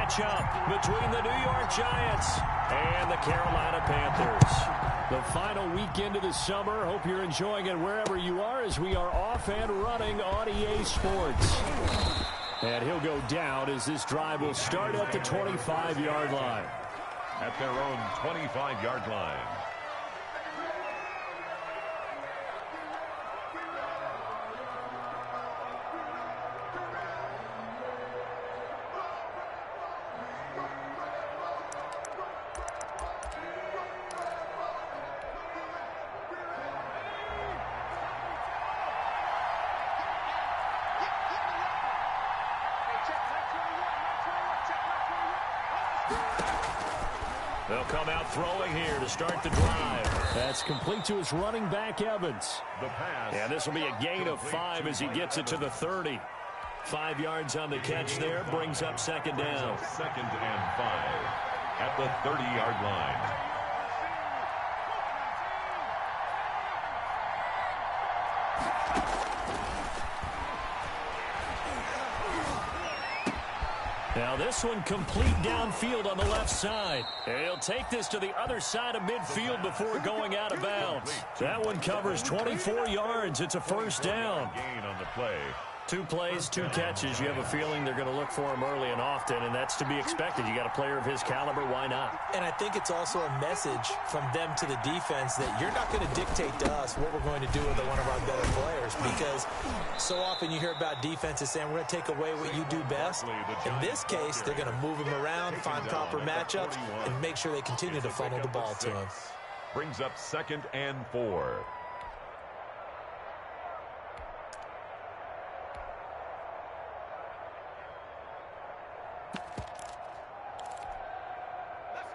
matchup between the New York Giants and the Carolina Panthers. The final weekend of the summer. Hope you're enjoying it wherever you are as we are off and running on EA Sports. And he'll go down as this drive will start at the 25-yard line. At their own 25-yard line. They'll come out throwing here to start the drive. That's complete to his running back, Evans. The pass. And this will be a gain of 5 as he gets it to the 30. 5 yards on the catch there, brings up second down. Second and 5 at the 30-yard line. Now this one complete downfield on the left side. And he'll take this to the other side of midfield before going out of bounds. That one covers 24 yards. It's a first down. Gain on the play. 2 plays, 2 catches. You have a feeling they're going to look for him early and often, and that's to be expected. You got a player of his caliber, why not? And I think it's also a message from them to the defense that you're not going to dictate to us what we're going to do with one of our better players, because so often you hear about defenses saying we're going to take away what you do best. In this case, they're going to move him around, find proper matchups, and make sure they continue to funnel the ball to him. Brings up second and 4.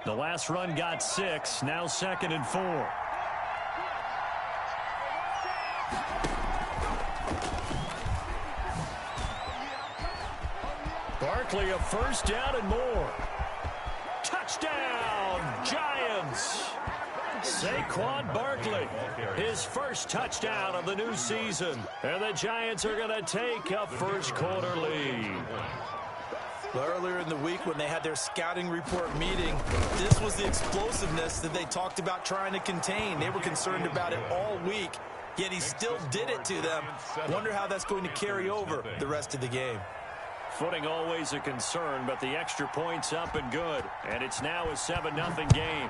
The last run got 6, now second and 4. Barkley, a first down and more. Touchdown, Giants! Saquon Barkley, his first touchdown of the new season. And the Giants are going to take a first quarter lead. Well, earlier in the week when they had their scouting report meeting, this was the explosiveness that they talked about trying to contain. They were concerned about it all week, yet he still did it to them. Wonder how that's going to carry over the rest of the game. Footing always a concern, but the extra point's up and good. And it's now a 7-0 game.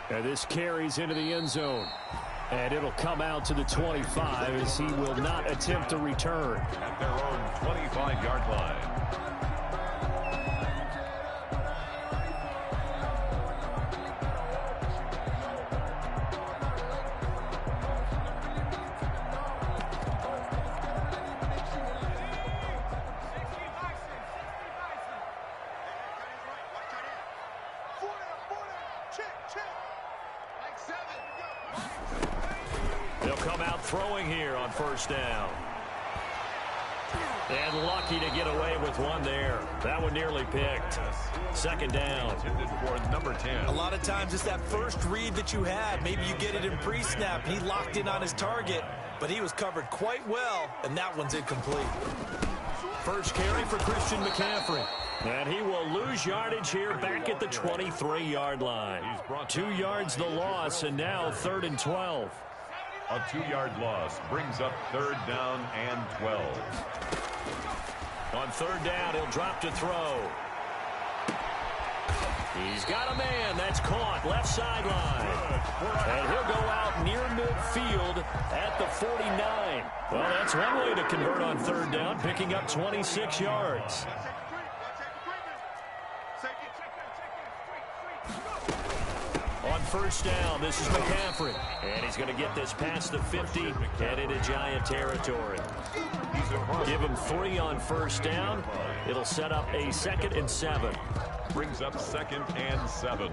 And this carries into the end zone. And it'll come out to the 25 as he will not attempt to return. At their own 25-yard line. They'll come out throwing here on first down. And lucky to get away with one there. That one nearly picked. Second down. Intended for number 10. A lot of times it's that first read that you had. Maybe you get it in pre-snap. He locked in on his target, but he was covered quite well, and that one's incomplete. First carry for Christian McCaffrey. And he will lose yardage here back at the 23-yard line. 2 yards the loss, and now 3rd and 12. A 2-yard loss brings up 3rd down and 12. On 3rd down, he'll drop to throw. He's got a man. That's caught. Left sideline. And he'll go out near midfield at the 49. Well, that's one way to convert on 3rd down, picking up 26 yards. On first down, this is McCaffrey. And he's going to get this past the 50 and into Giant territory. Give him 3 on first down. It'll set up a 2nd and 7. Brings up 2nd and 7.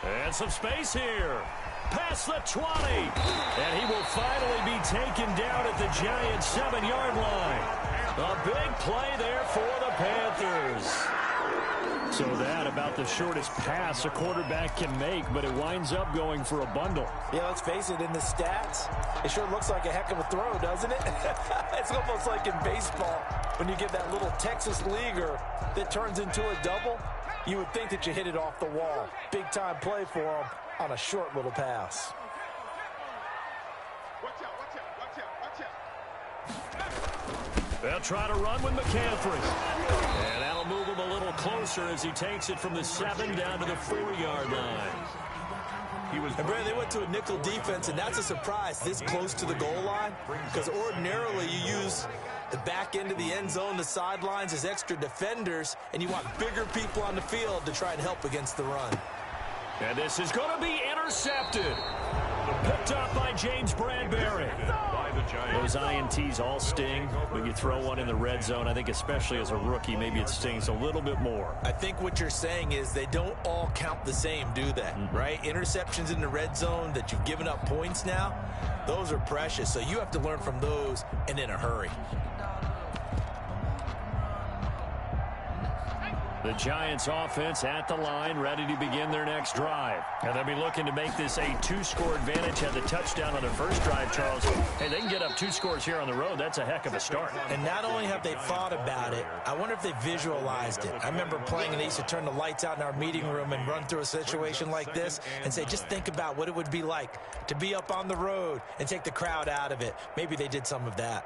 And some space here. past the 20. And he will finally be taken down at the Giants' 7-yard line. A big play there for the Panthers. So that about the shortest pass a quarterback can make, but it winds up going for a bundle. Yeah, let's face it, in the stats, it sure looks like a heck of a throw, doesn't it? It's almost like in baseball when you get that little Texas leaguer that turns into a double. You would think that you hit it off the wall. Big time play for him on a short little pass. They'll try to run with McCaffrey. And that'll move him a little closer as he takes it from the 7 down to the 4-yard line. And Brad, they went to a nickel defense, and that's a surprise this close to the goal line, because ordinarily you use the back end of the end zone, the sidelines as extra defenders, and you want bigger people on the field to try and help against the run. And this is going to be intercepted. Picked up by James Bradbury. Those INTs all sting when you throw one in the red zone. I think especially as a rookie, maybe it stings a little bit more. I think what you're saying is they don't all count the same, do they? Right? Interceptions in the red zone that you've given up points now, those are precious. So you have to learn from those and in a hurry. The Giants offense at the line, ready to begin their next drive. And they'll be looking to make this a 2-score advantage. Had the touchdown on their first drive, Charles. Hey, they can get up 2 scores here on the road. That's a heck of a start. And not only have they thought about it, I wonder if they visualized it. I remember playing, and they used to turn the lights out in our meeting room and run through a situation like this and say, just think about what it would be like to be up on the road and take the crowd out of it. Maybe they did some of that.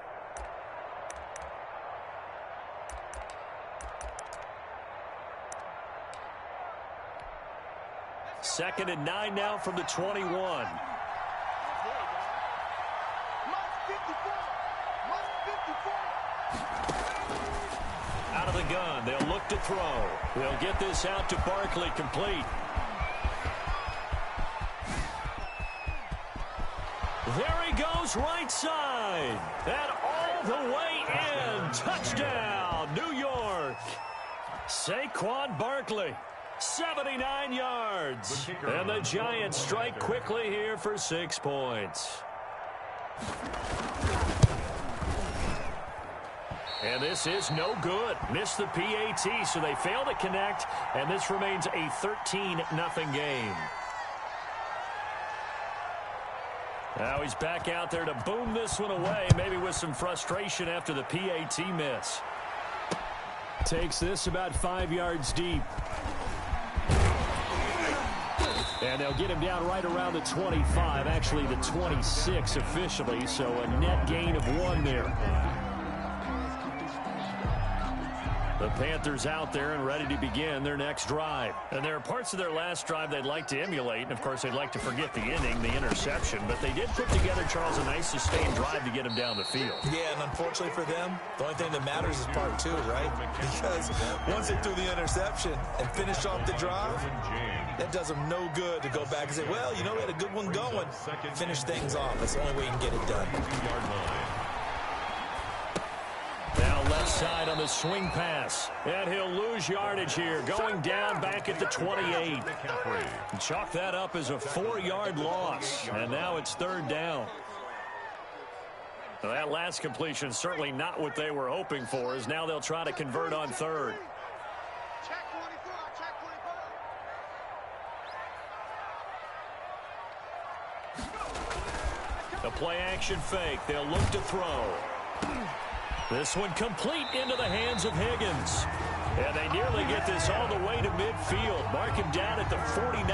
Second and 9 now from the 21. Out of the gun. They'll look to throw. They'll get this out to Barkley, complete. There he goes, right side. And all the way in. Touchdown, New York. Saquon Barkley. 79 yards. And the Giants strike quickly here for 6 points. And this is no good. Missed the PAT, so they fail to connect, and this remains a 13-0 game. Now he's back out there to boom this one away, maybe with some frustration after the PAT miss. Takes this about 5 yards deep. And they'll get him down right around the 25, actually the 26 officially, so a net gain of 1 there. The Panthers out there and ready to begin their next drive. And there are parts of their last drive they'd like to emulate, and of course they'd like to forget the inning, the interception, but they did put together, Charles, a nice sustained drive to get him down the field. Yeah, and unfortunately for them, the only thing that matters is part 2, right? Because once they threw the interception and finished off the drive, that does them no good to go back and say, well, you know, we had a good one going. Finish things off. That's the only way you can get it done. Now left side on the swing pass. And he'll lose yardage here. Going down back at the 28. Chalk that up as a 4-yard loss. And now it's 3rd down. Now that last completion certainly not what they were hoping for, as now they'll try to convert on 3rd. The play action fake. They'll look to throw. This one complete into the hands of Higgins. And they nearly get this all the way to midfield. Mark him down at the 49.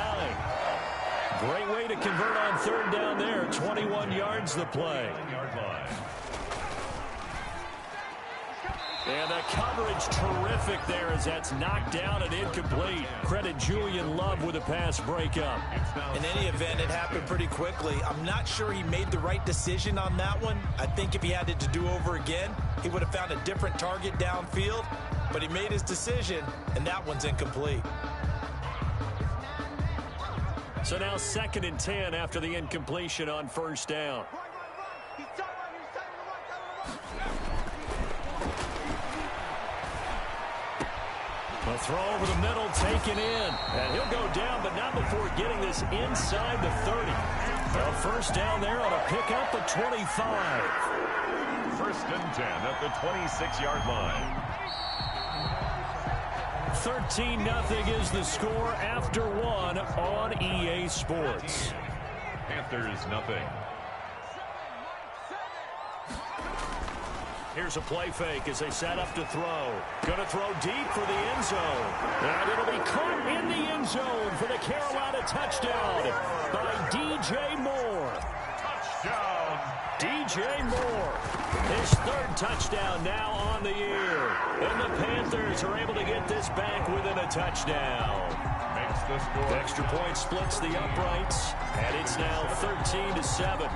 Great way to convert on 3rd down there. 21 yards the play. And the coverage terrific there as that's knocked down and incomplete. Credit Julian Love with a pass breakup. In any event, it happened pretty quickly. I'm not sure he made the right decision on that one. I think if he had it to do over again, he would have found a different target downfield. But he made his decision, and that one's incomplete. So now 2nd and 10 after the incompletion on 1st down. A throw over the middle, taken in. And he'll go down, but not before getting this inside the 30. A first down there on a pickup of 25. First and 10 at the 26-yard line. 13-0 is the score after one on EA Sports. Panthers nothing. Here's a play fake as they set up to throw. Going to throw deep for the end zone. And it'll be caught in the end zone for the Carolina touchdown by DJ Moore. Touchdown. DJ Moore. His third touchdown now on the year. And the Panthers are able to get this back within a touchdown. Makes the score. Extra point splits the uprights. And it's now 13-7.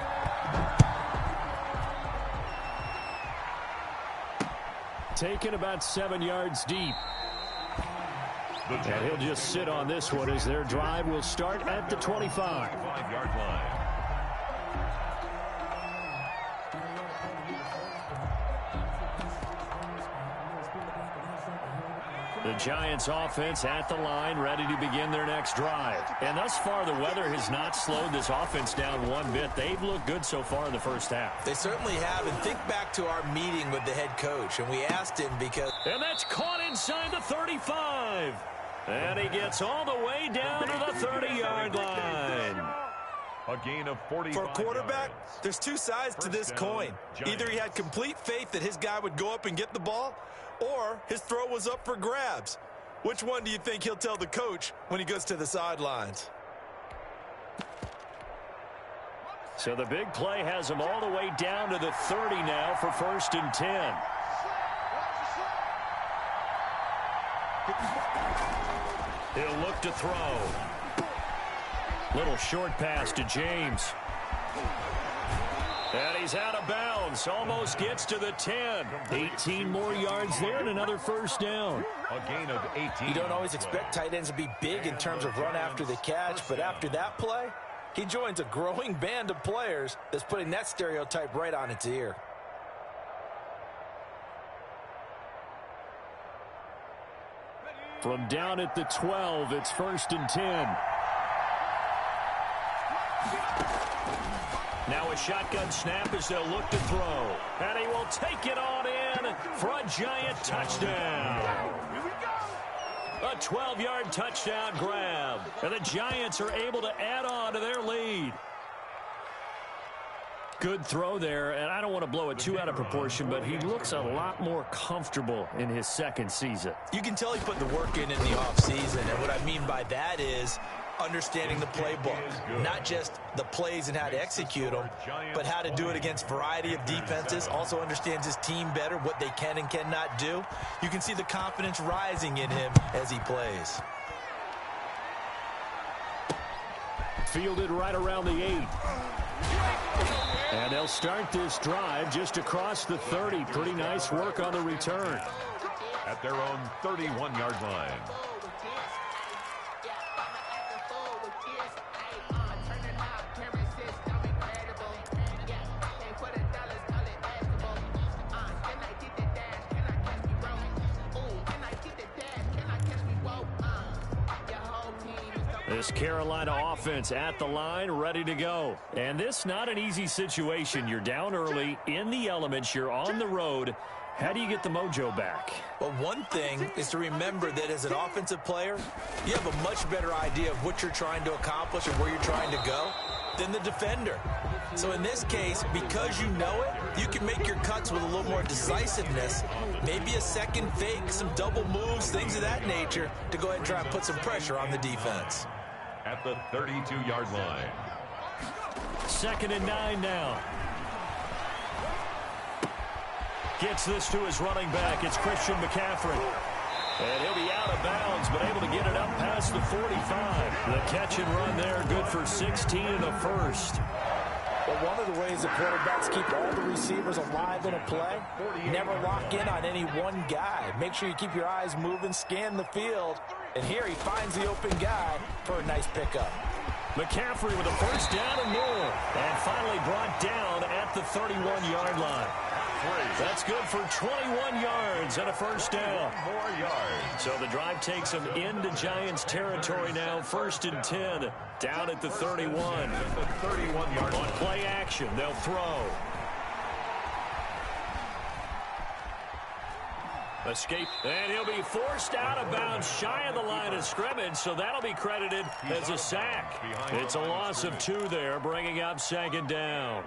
Taken about 7 yards deep. And he'll just sit on this one as their drive will start at the 25. 5-yard line. The Giants offense at the line, ready to begin their next drive. And thus far, the weather has not slowed this offense down one bit. They've looked good so far in the first half. They certainly have. And think back to our meeting with the head coach. And we asked him because... And that's caught inside the 35. And he gets all the way down to the 30-yard line. A gain of 45 For a quarterback, yards. there's two sides to this coin. Either he had complete faith that his guy would go up and get the ball, or his throw was up for grabs. Which one do you think he'll tell the coach when he goes to the sidelines? So the big play has him all the way down to the 30 now for 1st and 10. He'll look to throw. Little short pass to James. And he's out of bounds. Almost gets to the 10. 18 more yards there and another first down. A gain of 18. You don't always expect tight ends to be big in terms of run after the catch, but after that play, he joins a growing band of players that's putting that stereotype right on its ear. From down at the 12, it's 1st and 10. Now a shotgun snap as they'll look to throw. And he will take it on in for a Giant touchdown. A 12-yard touchdown grab. And the Giants are able to add on to their lead. Good throw there, and I don't want to blow it too out of proportion, but he looks a lot more comfortable in his second season. You can tell he put the work in the offseason, and what I mean by that is understanding the playbook, not just the plays and how to execute them, but how to do it against a variety of defenses. Also understands his team better, what they can and cannot do. You can see the confidence rising in him as he plays. Fielded right around the 8. And they'll start this drive just across the 30. Pretty nice work on the return. At their own 31-yard line. This Carolina offense at the line, ready to go. And this not an easy situation. You're down early, in the elements, you're on the road. How do you get the mojo back? Well, one thing is to remember that as an offensive player, you have a much better idea of what you're trying to accomplish and where you're trying to go than the defender. So in this case, because you know it, you can make your cuts with a little more decisiveness, maybe a second fake, some double moves, things of that nature, to go ahead and try and put some pressure on the defense. At the 32-yard line. 2nd and 9 now. Gets this to his running back. It's Christian McCaffrey. And he'll be out of bounds, but able to get it up past the 45. The catch and run there, good for 16 and a first. Well, one of the ways the quarterbacks keep all the receivers alive in a play, never lock in on any one guy. Make sure you keep your eyes moving, scan the field, and here he finds the open guy for a nice pickup. McCaffrey with a first down and more. And finally brought down at the 31-yard line. That's good for 21 yards and a first down. 1 more yard. So the drive takes them into Giants territory now. 1st and 10, down at the 31. The 31-yard On play action, they'll throw. Escape, and he'll be forced out of bounds shy of the line of scrimmage, so that'll be credited as a sack. It's a loss of 2 there, bringing up 2nd down.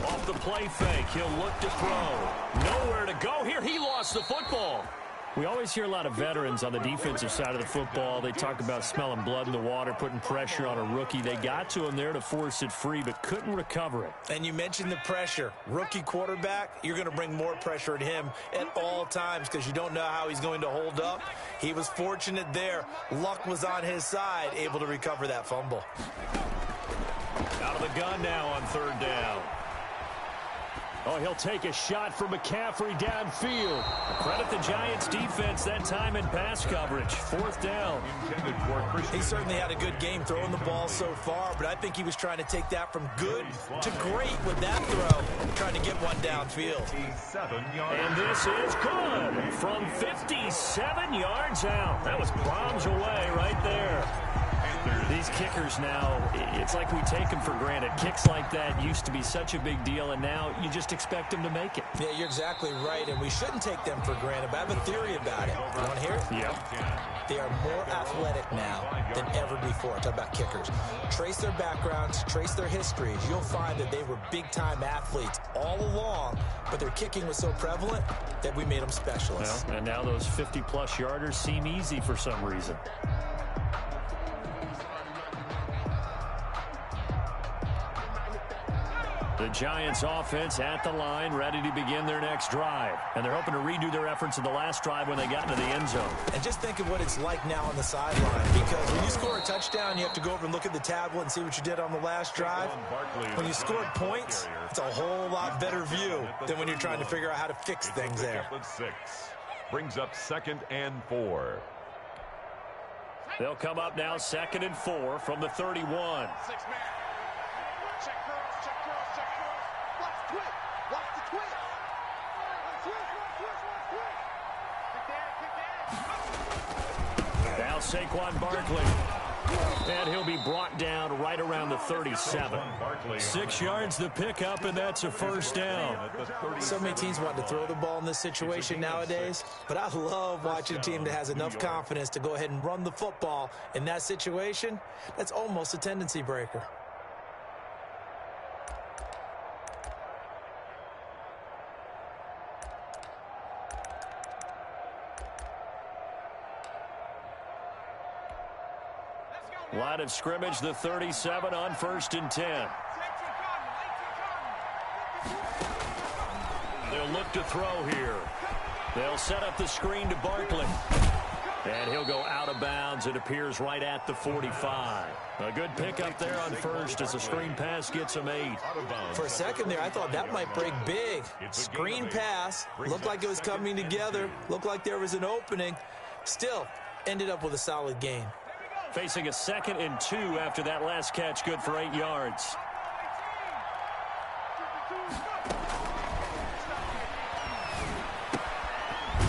Off the play fake, he'll look to throw. Nowhere to go here. He lost the football. We always hear a lot of veterans on the defensive side of the football. They talk about smelling blood in the water, putting pressure on a rookie. They got to him there to force it free, but couldn't recover it. And you mentioned the pressure. Rookie quarterback, you're going to bring more pressure at him at all times because you don't know how he's going to hold up. He was fortunate there. Luck was on his side, able to recover that fumble. Out of the gun now on 3rd down. Oh, he'll take a shot for McCaffrey downfield. Credit the Giants defense that time in pass coverage. 4th down. He certainly had a good game throwing the ball so far, but I think he was trying to take that from good to great with that throw, trying to get one downfield. And this is good from 57 yards out. That was bombs away right there. These kickers now, it's like we take them for granted. Kicks like that used to be such a big deal, and now you just expect them to make it. Yeah, you're exactly right, and we shouldn't take them for granted, but I have a theory about it. You want to hear it? Yep. They are more athletic now than ever before. Talk about kickers. Trace their backgrounds, trace their histories. You'll find that they were big-time athletes all along, but their kicking was so prevalent that we made them specialists. Well, and now those 50-plus yarders seem easy for some reason. The Giants offense at the line, ready to begin their next drive. And they're hoping to redo their efforts in the last drive when they got into the end zone. And just think of what it's like now on the sideline, because when you score a touchdown, you have to go over and look at the tablet and see what you did on the last drive. When you scored points, it's a whole lot better view than when you're trying to figure out how to fix things there. Brings up 2nd and 4. They'll come up now 2nd and 4 from the 31. Now Saquon Barkley. And he'll be brought down right around the 37. 6 yards the pickup, and that's a first down. So many teams want to throw the ball in this situation nowadays, but I love watching a team that has enough confidence to go ahead and run the football in that situation. That's almost a tendency breaker. Line of scrimmage, the 37 on 1st and 10. They'll look to throw here. They'll set up the screen to Barkley. And he'll go out of bounds. It appears right at the 45. A good pickup there on 1st as the screen pass gets him 8. For a second there, I thought that might break big. Screen pass. Looked like it was coming together. Looked like there was an opening. Still, ended up with a solid gain. Facing a 2nd and 2 after that last catch, good for 8 yards.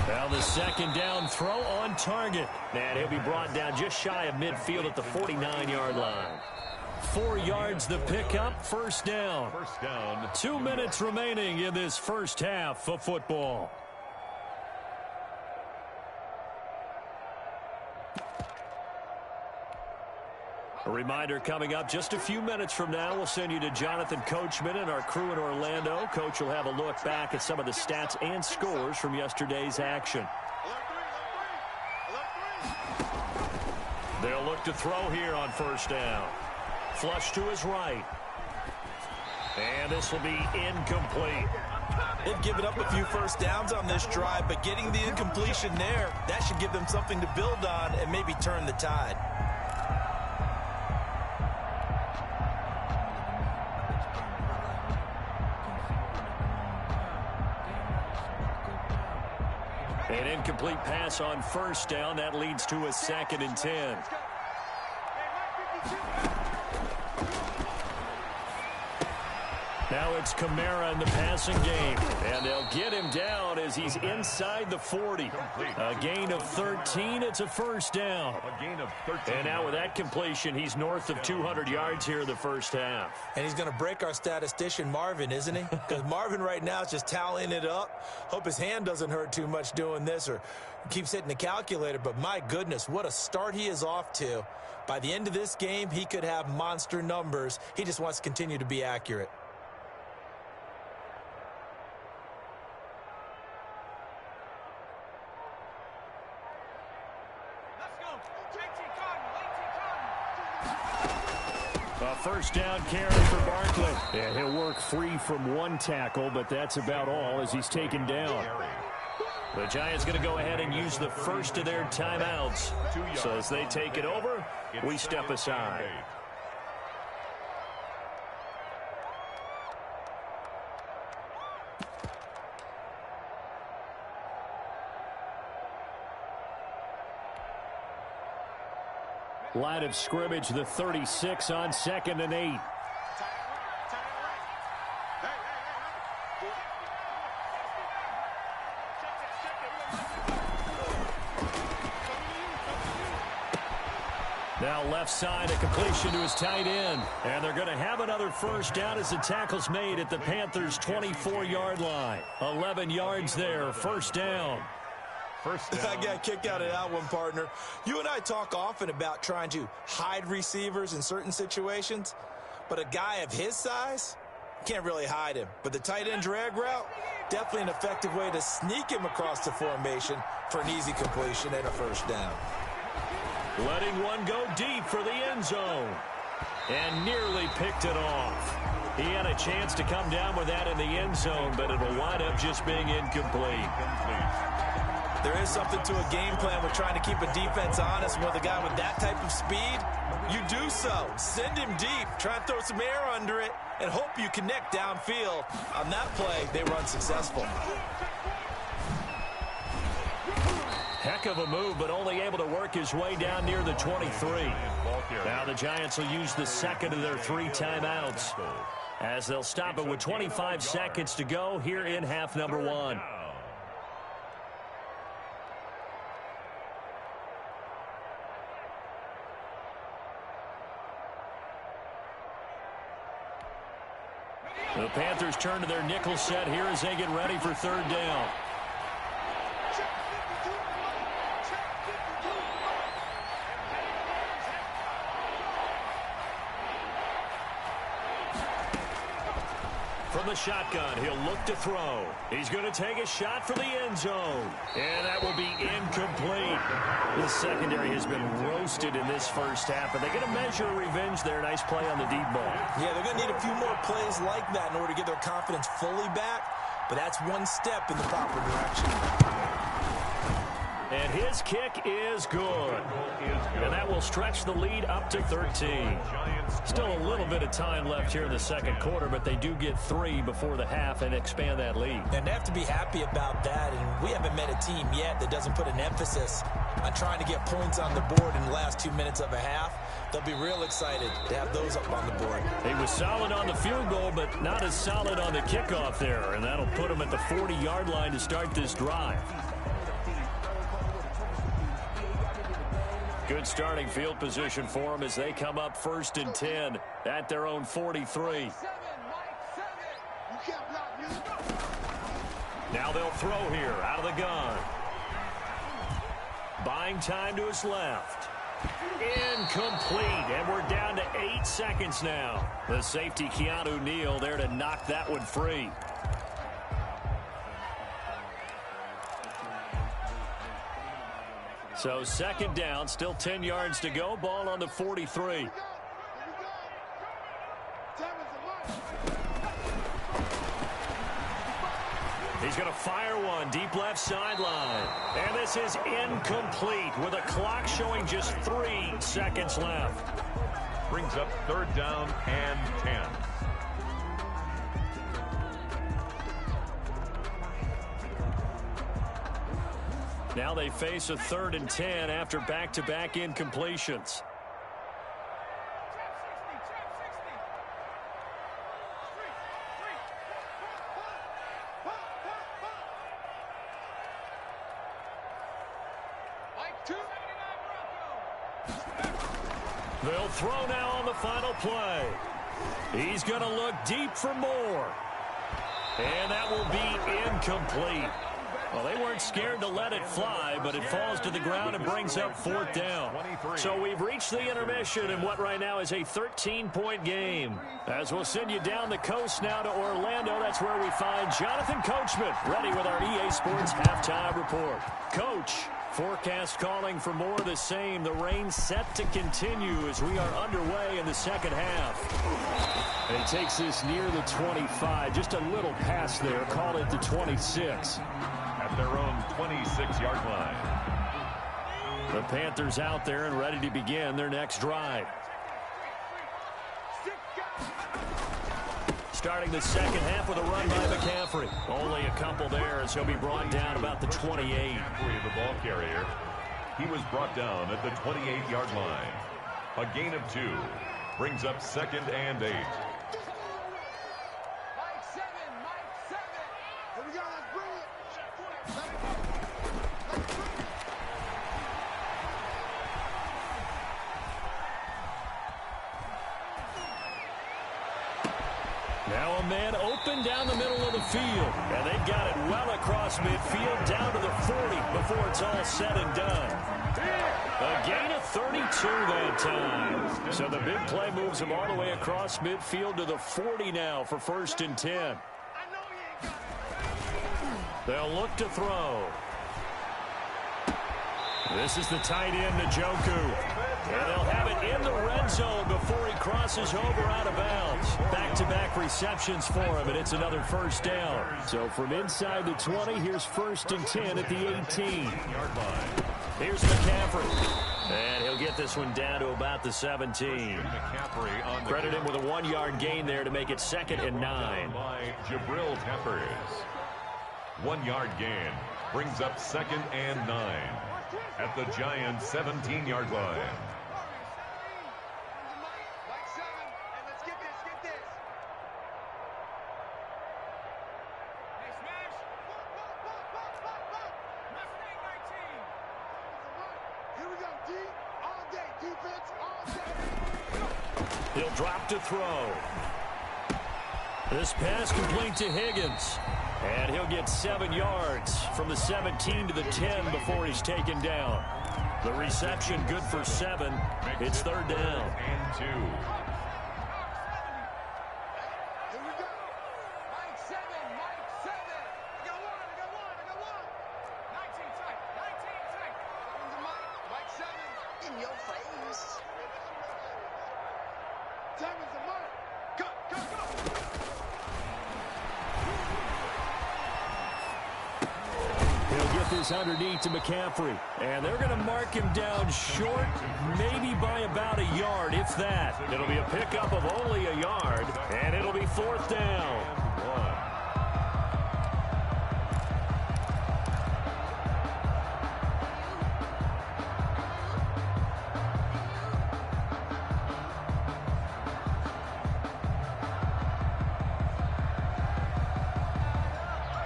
Now the 2nd down throw on target. And he'll be brought down just shy of midfield at the 49-yard line. 4 yards the pickup, first down. 2 minutes remaining in this first half of football. A reminder coming up just a few minutes from now, we'll send you to Jonathan Coachman and our crew in Orlando. Coach will have a look back at some of the stats and scores from yesterday's action. They'll look to throw here on first down. Flush to his right. And this will be incomplete. They've given up a few first downs on this drive, but getting the incompletion there, that should give them something to build on and maybe turn the tide. An incomplete pass on first down. That leads to a 2nd and 10. Now it's Kamara in the passing game. And they'll get him down as he's inside the 40. A gain of 13. It's a first down. A gain of 13. And now with that completion, he's north of 200 yards here in the first half. And he's going to break our statistician, Marvin, isn't he? Because Marvin right now is just tallying it up. Hope his hand doesn't hurt too much doing this or keeps hitting the calculator. But my goodness, what a start he is off to. By the end of this game, he could have monster numbers. He just wants to continue to be accurate. A first down carry for Barkley. And he'll work free from one tackle, but that's about all as he's taken down. The Giants going to go ahead and use the first of their timeouts. So as they take it over, we step aside. Line of scrimmage, the 36 on 2nd and 8. Now left side, a completion to his tight end. And they're going to have another first down as the tackle's made at the Panthers' 24-yard line. 11 yards there, first down. I got kicked out of that one, partner. You and I talk often about trying to hide receivers in certain situations, but a guy of his size can't really hide him. But the tight end drag route, definitely an effective way to sneak him across the formation for an easy completion and a first down. Letting one go deep for the end zone. And nearly picked it off. He had a chance to come down with that in the end zone, but it will wind up just being incomplete. There is something to a game plan with trying to keep a defense honest. With a guy with that type of speed, you do so. Send him deep. Try and throw some air under it and hope you connect downfield. On that play, they run successful. Heck of a move, but only able to work his way down near the 23. Now the Giants will use the second of their 3 timeouts as they'll stop it with 25 seconds to go here in half number 1. The Panthers turn to their nickel set here as they get ready for third down. From the shotgun, he'll look to throw. He's going to take a shot for the end zone. And that will be incomplete. The secondary has been roasted in this first half, but they're going to measure revenge there. Nice play on the deep ball. Yeah, they're going to need a few more plays like that in order to get their confidence fully back, but that's one step in the proper direction. And his kick is good. And that will stretch the lead up to 13. Still a little bit of time left here in the second quarter, but they do get 3 before the half and expand that lead. And they have to be happy about that. And we haven't met a team yet that doesn't put an emphasis on trying to get points on the board in the last 2 minutes of a half. They'll be real excited to have those up on the board. He was solid on the field goal, but not as solid on the kickoff there. And that'll put him at the 40-yard line to start this drive. Good starting field position for them as they come up 1st and 10 at their own 43. Now they'll throw here out of the gun. Buying time to his left. Incomplete, and we're down to 8 seconds now. The safety, Keanu Neal, there to knock that one free. So 2nd down, still 10 yards to go. Ball on the 43. He's going to fire one deep left sideline. And this is incomplete with a clock showing just 3 seconds left. Brings up 3rd down and 10. Now they face a 3rd and 10 after back-to-back incompletions. They'll throw now on the final play. He's going to look deep for more. And that will be incomplete. Well, they weren't scared to let it fly, but it falls to the ground and brings up 4th down. So we've reached the intermission in what right now is a 13-point game. As we'll send you down the coast now to Orlando, that's where we find Jonathan Coachman, ready with our EA Sports Halftime Report. Coach, forecast calling for more of the same. The rain set to continue as we are underway in the second half. And he takes this near the 25, just a little pass there, call it the 26. At their own 26-yard line. The Panthers out there and ready to begin their next drive. Starting the second half with a run by McCaffrey. Only a couple there as he'll be brought down about the 28. The ball carrier. He was brought down at the 28-yard line. A gain of 2. Brings up 2nd and 8. Now a man open down the middle of the field. And they've got it well across midfield down to the 40 before it's all said and done. A gain of 32 that time. So the big play moves him all the way across midfield to the 40 now for 1st and 10. They'll look to throw. This is the tight end, Njoku. And they'll have it in the red zone before he crosses over out of bounds. Back-to-back receptions for him, and it's another 1st down. So from inside the 20, here's 1st and 10 at the 18-yard line. Here's McCaffrey. And he'll get this one down to about the 17. Credit him with a 1-yard gain there to make it 2nd and 9. By Jabril Peppers. 1-yard gain brings up 2nd and 9 at the Giants' 17-yard line. He'll drop to throw. This pass complete to Higgins. And he'll get 7 yards from the 17 to the 10 before he's taken down. The reception good for 7. It's 3rd down. And 2. Underneath to McCaffrey, and they're going to mark him down short, maybe by about a yard, if that. It'll be a pickup of only a yard, and it'll be 4th down.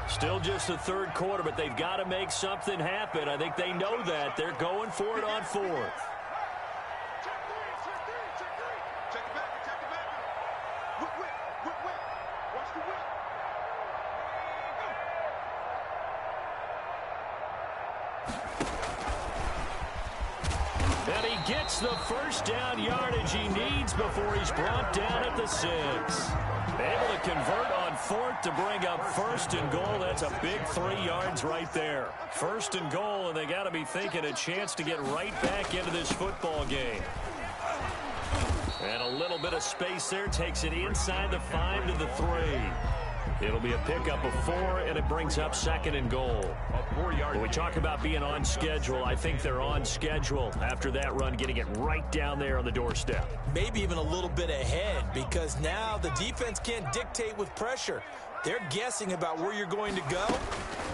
Still just the 3rd quarter, but they've got to make something happen. I think they know that. They're going for it on 4th. And he gets the 1st down yardage he needs before he's brought down at the 6. Able to convert on 4th to bring up 1st and goal. That's a big 3 yards right there. 1st and goal, and they got to be thinking a chance to get right back into this football game. And a little bit of space there takes it inside the 5 to the 3. It'll be a pickup of 4, and it brings up 2nd and goal. When we talk about being on schedule, I think they're on schedule after that run, getting it right down there on the doorstep. Maybe even a little bit ahead, because now the defense can't dictate with pressure. They're guessing about where you're going to go.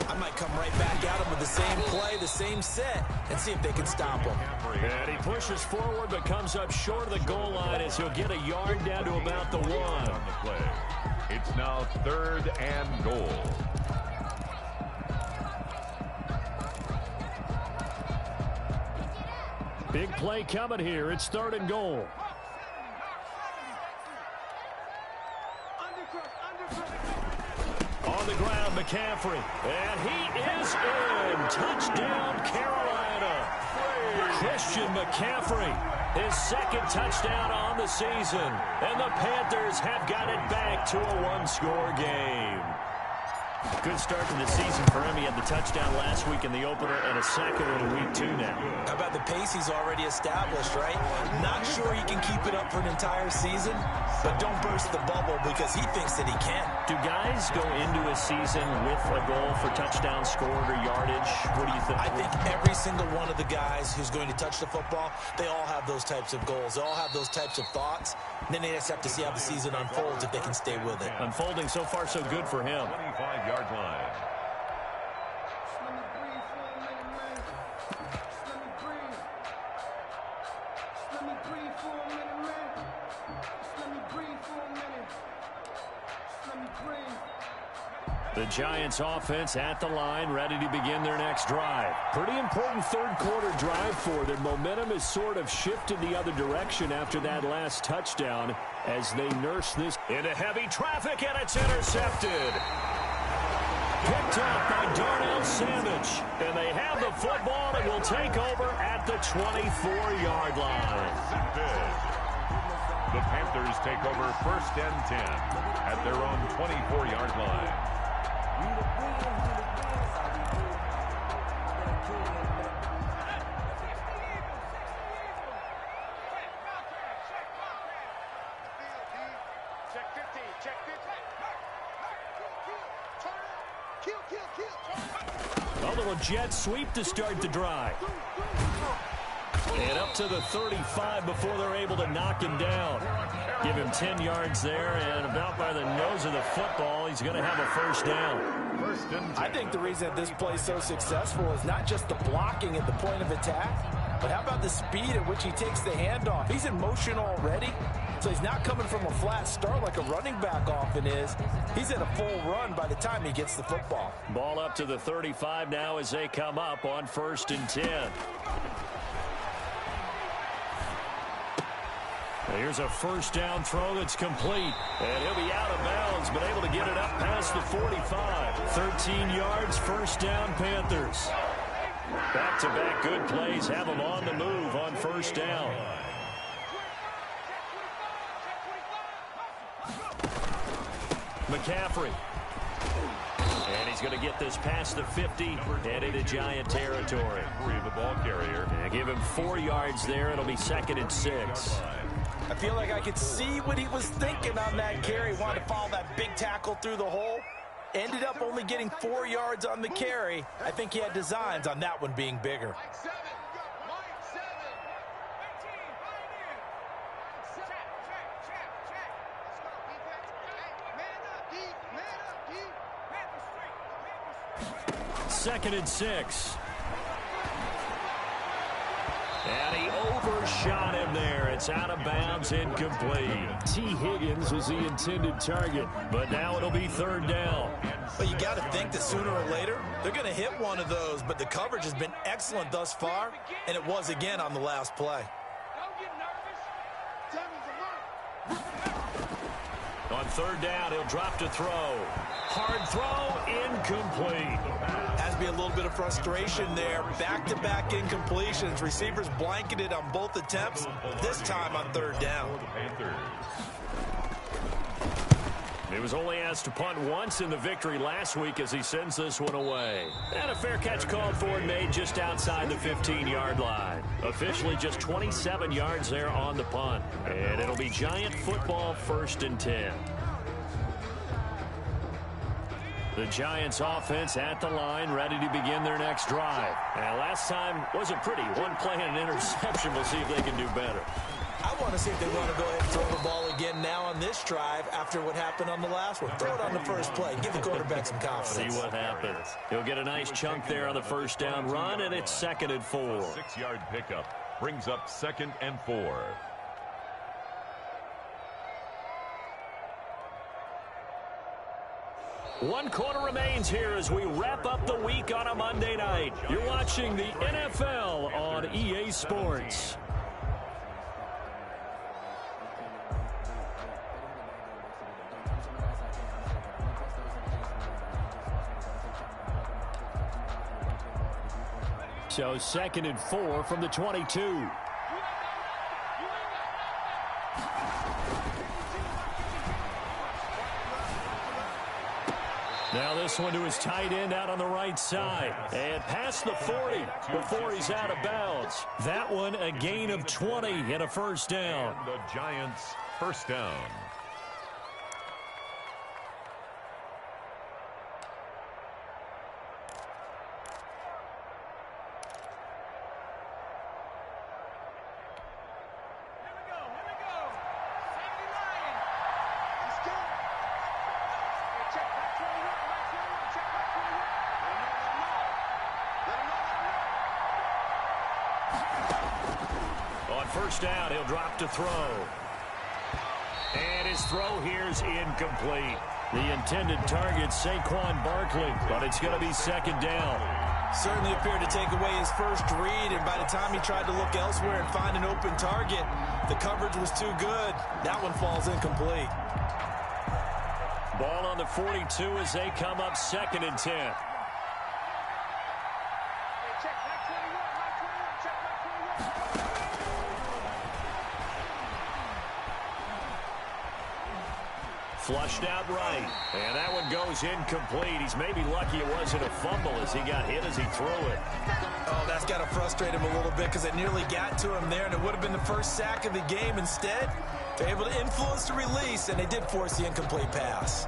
I might come right back at them with the same play, the same set, and see if they can stop them. And he pushes forward but comes up short of the goal line as he'll get a yard down to about the 1. It's now 3rd and goal. Big play coming here. It's 3rd and goal. On the ground, McCaffrey. And he is in. Touchdown, Carolina. Christian McCaffrey, his 2nd touchdown on the season. And the Panthers have got it back to a 1-score game. Good start to the season for him. He had the touchdown last week in the opener and a 2nd one in week 2 now. How about the pace he's already established, right? Not sure he can keep it up for an entire season, but don't burst the bubble because he thinks that he can. Do guys go into a season with a goal for touchdowns scored or yardage? What do you think? I think every single one of the guys who's going to touch the football, they all have those types of goals. They all have those types of thoughts. And then they just have to see how the season unfolds if they can stay with it. Unfolding so far so good for him. 25-yard line. The Giants offense at the line, ready to begin their next drive. Pretty important 3rd quarter drive for them. Momentum has sort of shifted the other direction after that last touchdown as they nurse this into heavy traffic, and it's intercepted. Picked up by Darnell Savage, and they have the football and will take over at the 24-yard line. The Panthers take over 1st and 10 at their own 24-yard line. A little jet sweep to start the drive. And up to the 35 before they're able to knock him down. Give him 10 yards there, and about by the nose of the football, he's going to have a 1st down. I think the reason that this play is so successful is not just the blocking at the point of attack, but how about the speed at which he takes the handoff? He's in motion already, so he's not coming from a flat start like a running back often is. He's in a full run by the time he gets the football. Ball up to the 35 now as they come up on 1st and 10. Here's a 1st down throw that's complete. And he'll be out of bounds, but able to get it up past the 45. 13 yards, 1st down, Panthers. Back-to-back good plays have them on the move on 1st down. McCaffrey. And he's going to get this past the 50 and into Giant territory. The ball carrier. And give him 4 yards there. It'll be 2nd and 6. I feel like I could see what he was thinking on that carry. Wanted to follow that big tackle through the hole. Ended up only getting 4 yards on the carry. I think he had designs on that one being bigger. Second and 6. And he overshot him there. It's out of bounds, incomplete. T. Higgins was the intended target, but now it'll be 3rd down. But you got to think that sooner or later, they're going to hit one of those, but the coverage has been excellent thus far, and it was again on the last play. On 3rd down, he'll drop to throw. Hard throw, incomplete. Has to be a little bit of frustration there. Back-to-back incompletions. Receivers blanketed on both attempts, this time on 3rd down. He was only asked to punt once in the victory last week as he sends this one away. And a fair catch called for and made just outside the 15-yard line. Officially just 27 yards there on the punt. And it'll be Giant football 1st and 10. The Giants offense at the line, ready to begin their next drive. And last time wasn't pretty. One play and an interception. We'll see if they can do better. I want to see if they want to go ahead and throw the ball again now on this drive after what happened on the last one. Throw it on the first play. Give the quarterback some confidence. See what happens. He'll get a nice chunk there on the 1st down run, and it's 2nd and 4. 6-yard pickup brings up 2nd and 4. 1 quarter remains here as we wrap up the week on a Monday night. You're watching the NFL on EA Sports. So 2nd and 4 from the 22. Now this one to his tight end out on the right side. And past the 40 before he's out of bounds. That one a gain of 20 and a first down. And the Giants first down. First down, he'll drop to throw. And his throw here's incomplete. The intended target, Saquon Barkley, but it's going to be 2nd down. Certainly appeared to take away his first read, and by the time he tried to look elsewhere and find an open target, the coverage was too good. That one falls incomplete. Ball on the 42 as they come up 2nd and 10. Flushed out right, and that one goes incomplete. He's maybe lucky it wasn't a fumble as he got hit as he threw it. Oh, that's got to frustrate him a little bit because it nearly got to him there, and it would have been the first sack of the game. Instead, they're able to influence the release, and they did force the incomplete pass.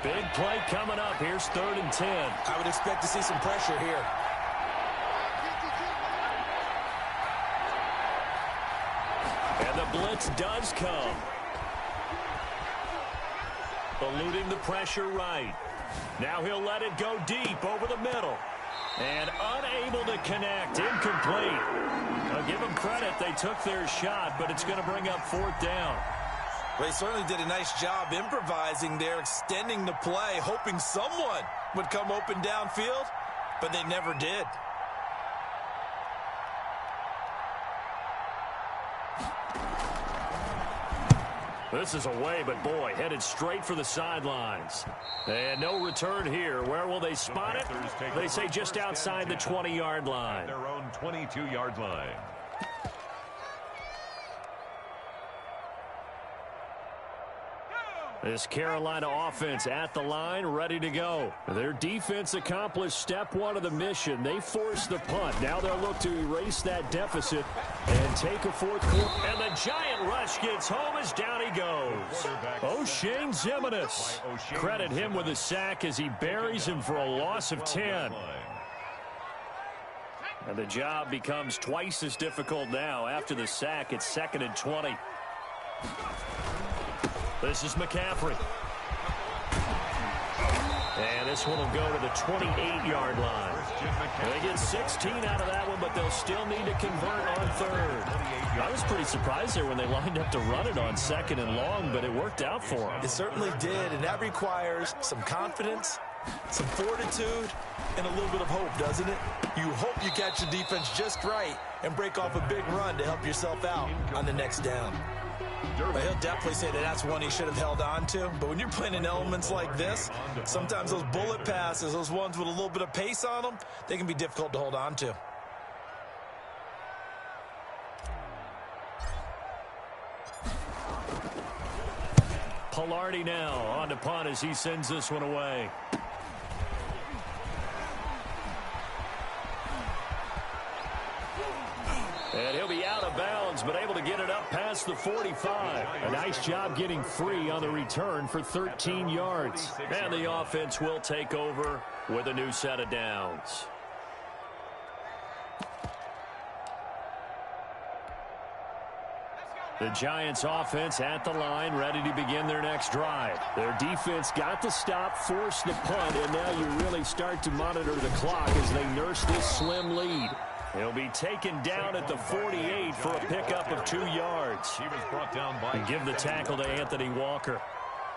Big play coming up. Here's 3rd and 10. I would expect to see some pressure here. And the blitz does come. Eluding the pressure right. Now he'll let it go deep over the middle. And unable to connect. Incomplete. I'll give them credit. They took their shot, but it's going to bring up 4th down. Well, he certainly did a nice job improvising there, extending the play, hoping someone would come open downfield, but they never did. This is away, but boy, headed straight for the sidelines. And no return here. Where will they spot it? They say just outside the 20-yard line. Their own 22-yard line. This Carolina offense at the line, ready to go. Their defense accomplished step 1 of the mission. They forced the punt. Now they'll look to erase that deficit and take a 4th quarter. And the giant rush gets home as down he goes. O'Shane Ximines. Credit him with a sack as he buries him for a loss of 10. And the job becomes twice as difficult now after the sack. It's 2nd and 20. This is McCaffrey. And this one will go to the 28-yard line. They get 16 out of that one, but they'll still need to convert on 3rd. I was pretty surprised there when they lined up to run it on 2nd and long, but it worked out for them. It certainly did, and that requires some confidence, some fortitude, and a little bit of hope, doesn't it? You hope you catch the defense just right and break off a big run to help yourself out on the next down. Well, he'll definitely say that that's one he should have held on to. But when you're playing in elements like this, sometimes those bullet passes, those ones with a little bit of pace on them, they can be difficult to hold on to. Pilardi now on to punt as he sends this one away. And he'll be out of bounds, but able to get it up past the 45. A nice job getting free on the return for 13 yards. And the offense will take over with a new set of downs. The Giants offense at the line, ready to begin their next drive. Their defense got the stop, forced the punt, and now you really start to monitor the clock as they nurse this slim lead. He'll be taken down at the 48 for a pickup of 2 yards. He was brought down by... And give the tackle to Anthony Walker.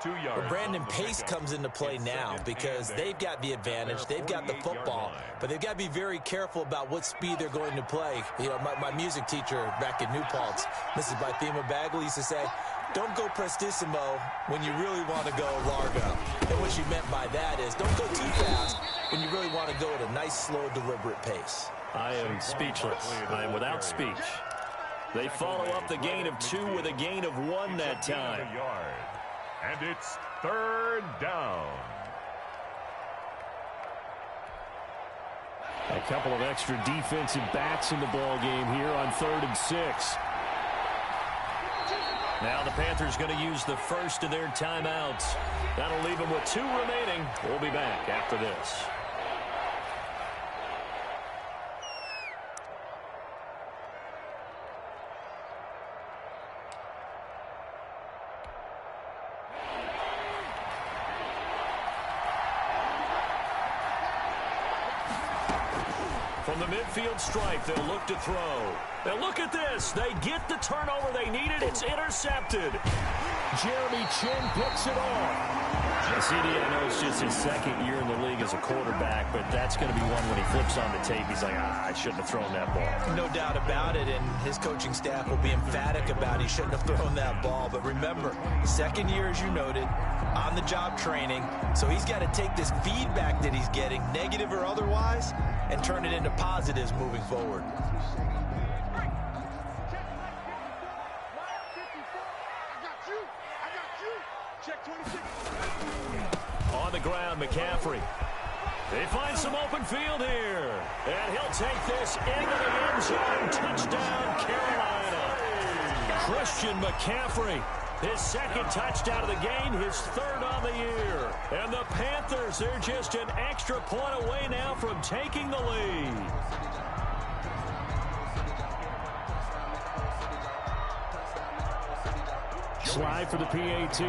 2 yards. Well, Brandon, pace comes into play now because they've got the advantage. They've got the football, but they've got to be very careful about what speed they're going to play. You know, my music teacher back in New Paltz, Mrs. Bythema Bagley, used to say, don't go prestissimo when you really want to go largo. And what she meant by that is don't go too fast when you really want to go at a nice, slow, deliberate pace. I am speechless. I am without speech. They follow up the gain of 2 with a gain of 1 that time. And it's 3rd down. A couple of extra defensive backs in the ball game here on 3rd and 6. Now the Panthers going to use the first of their timeouts. That'll leave them with 2 remaining. We'll be back after this. From the midfield stripe, they'll look to throw. Now look at this. They get the turnover they needed. It's intercepted. Jeremy Chin picks it off. CD, I know it's just his 2nd year in the league as a quarterback, but that's going to be one when he flips on the tape. He's like, I shouldn't have thrown that ball. No doubt about it, and his coaching staff will be emphatic about he shouldn't have thrown that ball. But remember, 2nd year, as you noted, on-the-job training. So he's got to take this feedback that he's getting, negative or otherwise, and turn it into positives moving forward. On the ground, McCaffrey. They find some open field here. And he'll take this into the end zone. Touchdown, Carolina. Christian McCaffrey. His 2nd touchdown of the game, his 3rd on the year. And the Panthers, they're just an extra point away now from taking the lead. Slide for the PAT.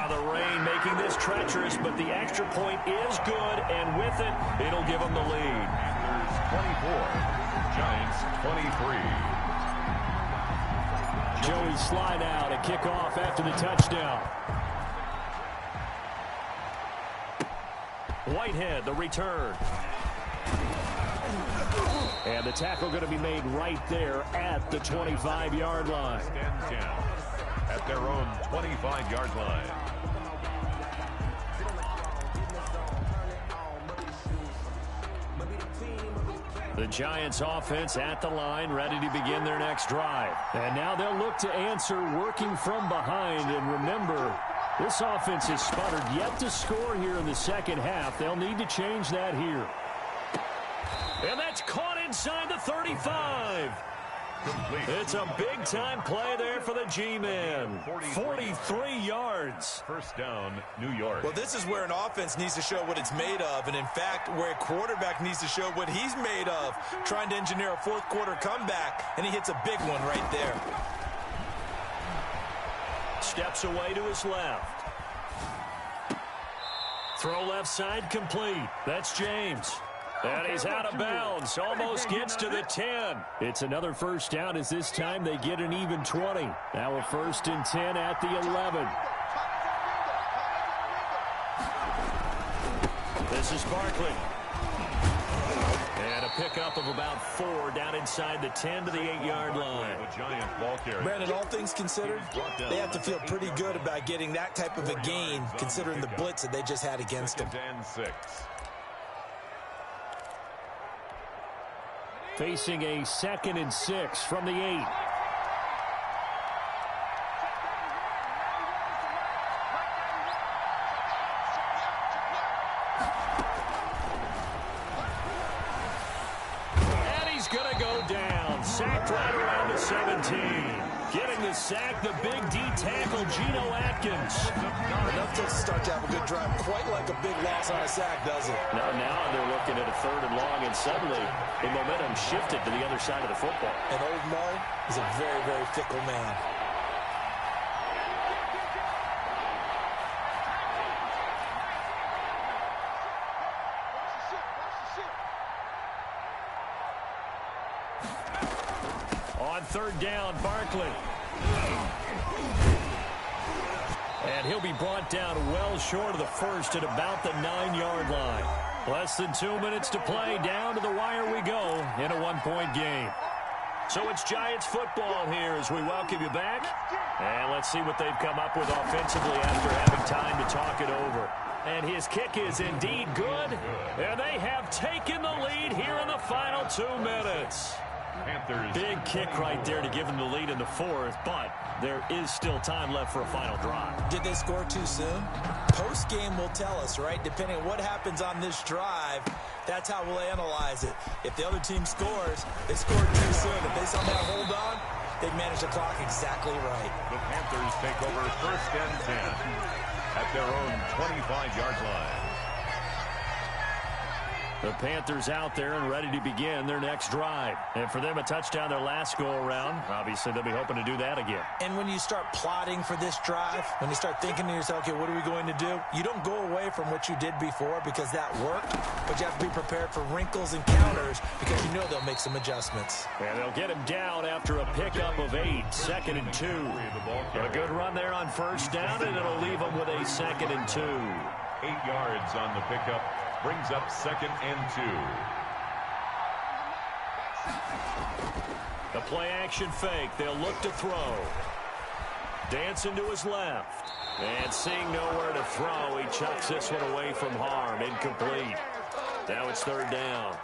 The rain making this treacherous, but the extra point is good, and with it, it'll give them the lead. Panthers 24, Giants 23. Joey slide out, a kickoff after the touchdown. Whitehead, the return. And the tackle going to be made right there at the 25-yard line. Stands down at their own 25-yard line. The Giants offense at the line, ready to begin their next drive. And now they'll look to answer working from behind. And remember, this offense has sputtered yet to score here in the 2nd half. They'll need to change that here. And that's caught inside the 35. Complete. It's a big-time play there for the G-Man. 43 yards. 1st down, New York. Well, this is where an offense needs to show what it's made of, and in fact, where a quarterback needs to show what he's made of, trying to engineer a 4th quarter comeback, and he hits a big one right there. Steps away to his left. Throw left side complete. That's James. And he's out of bounds. Almost gets to the 10. It's another 1st down as this time they get an even 20. Now a 1st and 10 at the 11. This is Barkley. And a pickup of about 4 down inside the 10 to the 8-yard line. The Giants ball carrier. Brandon, all things considered, they have to feel pretty good about getting that type of a gain, considering the blitz that they just had against them. 2nd and 6. Facing a 2nd and 6 from the 8. sacked right around the 17. Getting the sack, the big D tackle, Geno Atkins. Enough to start to have a good drive. Quite like a big loss on a sack, does it? Now they're looking at a 3rd and long, and suddenly the momentum shifted to the other side of the football. And old Mo is a very, very fickle man. On 3rd down, Barkley. And he'll be brought down well short of the first at about the 9-yard line. Less than 2 minutes to play. Down to the wire we go in a 1-point game. So it's Giants football here as we welcome you back. And let's see what they've come up with offensively after having time to talk it over. And his kick is indeed good. And they have taken the lead here in the final 2 minutes. Panthers. Big kick right there to give them the lead in the 4th, but there is still time left for a final drive. Did they score too soon? Post-game will tell us, right? Depending on what happens on this drive, that's how we'll analyze it. If the other team scores, they scored too soon. If they somehow hold on, they've managed the clock exactly right. The Panthers take over 1st and 10 at their own 25-yard line. The Panthers out there and ready to begin their next drive. And for them, a touchdown their last go-around. Obviously, they'll be hoping to do that again. And when you start plotting for this drive, when you start thinking to yourself, okay, what are we going to do? You don't go away from what you did before because that worked, but you have to be prepared for wrinkles and counters because you know they'll make some adjustments. And they'll get him down after a pickup of 8, 2nd and 2. A good run there on 1st down, and it'll leave them with a 2nd and 2. 8 yards on the pickup. Brings up 2nd and 2. The play-action fake. They'll look to throw. Dancing to his left. And seeing nowhere to throw, he chucks this one away from harm. Incomplete. Now it's 3rd down.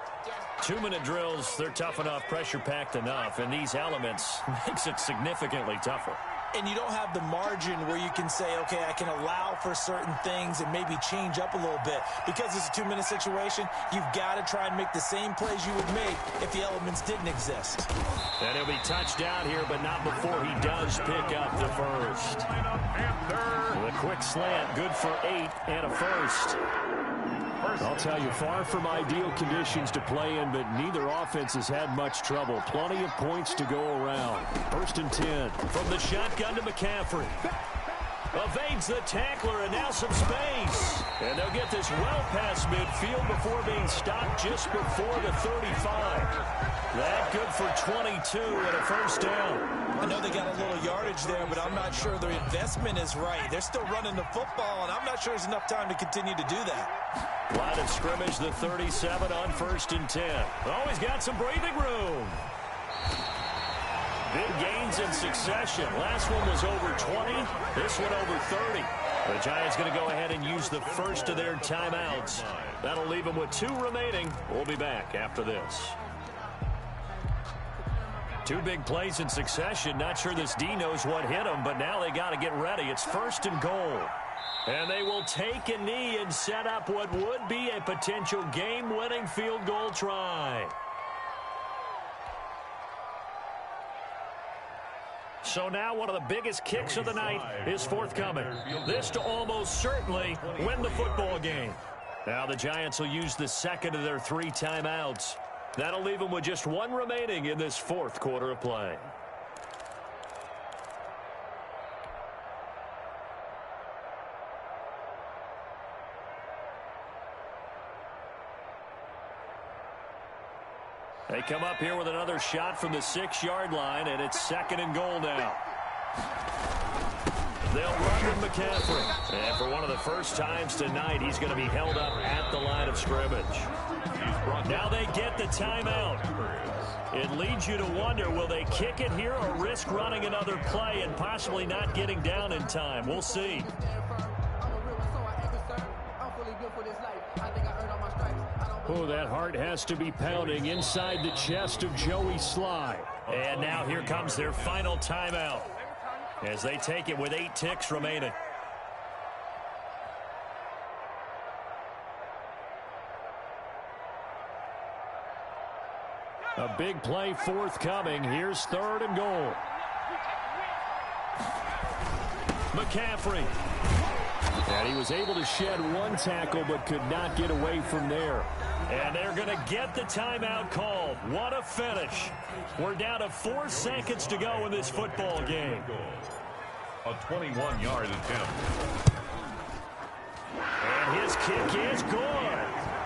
2-minute drills, they're tough enough, pressure-packed enough, and these elements makes it significantly tougher. And you don't have the margin where you can say, okay, I can allow for certain things and maybe change up a little bit. Because it's a 2-minute situation, you've got to try and make the same plays you would make if the elements didn't exist. And he'll be touched down here, but not before he does pick up the first. The quick slant, good for 8 and a first. I'll tell you, far from ideal conditions to play in, but neither offense has had much trouble. Plenty of points to go around. 1st and 10. From the shotgun to McCaffrey. Evades the tackler, and now some space. And they'll get this well past midfield before being stopped just before the 35. That good for 22 and a 1st down. I know they got a little yardage there, but I'm not sure their investment is right. They're still running the football, and I'm not sure there's enough time to continue to do that. Line of scrimmage, the 37 on 1st and 10. Always got some breathing room. Big gains in succession. Last one was over 20. This one over 30. The Giants going to go ahead and use the first of their timeouts. That'll leave them with 2 remaining. We'll be back after this. 2 big plays in succession. Not sure this D knows what hit him, but now they got to get ready. It's 1st and goal. And they will take a knee and set up what would be a potential game-winning field goal try. So now one of the biggest kicks of the night is forthcoming. This to almost certainly win the football game. Now the Giants will use the 2nd of their 3 timeouts. That'll leave them with just 1 remaining in this 4th quarter of play. They come up here with another shot from the 6-yard line, and it's 2nd and goal now. They'll run with McCaffrey. And for one of the first times tonight, he's going to be held up at the line of scrimmage. Now they get the timeout. It leads you to wonder, will they kick it here or risk running another play and possibly not getting down in time? We'll see. Oh, that heart has to be pounding inside the chest of Joey Sly. And now here comes their final timeout as they take it with 8 ticks remaining. A big play forthcoming. Here's 3rd and goal. McCaffrey. And he was able to shed one tackle but could not get away from there. And they're going to get the timeout called. What a finish. We're down to 4 seconds to go in this football game. A 21-yard attempt. And his kick is good.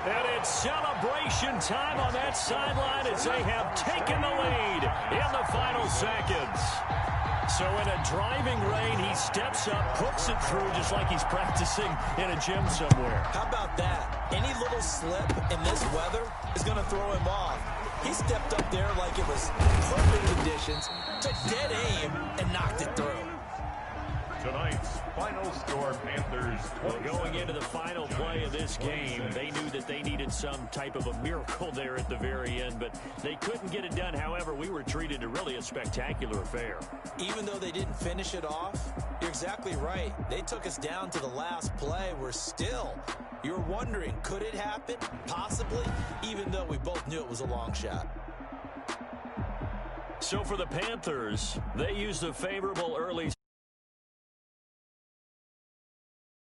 And it's celebration time on that sideline as they have taken the lead in the final seconds. So in a driving rain, he steps up, puts it through just like he's practicing in a gym somewhere. How about that? Any little slip in this weather is going to throw him off. He stepped up there like it was perfect conditions, took dead aim, and knocked it through. Tonight's final score, Panthers. Well, going into the final play of this game, they knew that they needed some type of a miracle there at the very end, but they couldn't get it done. However, we were treated to really a spectacular affair. Even though they didn't finish it off, you're exactly right. They took us down to the last play. We're still, you're wondering, could it happen? Possibly, even though we both knew it was a long shot. So for the Panthers, they used a favorable early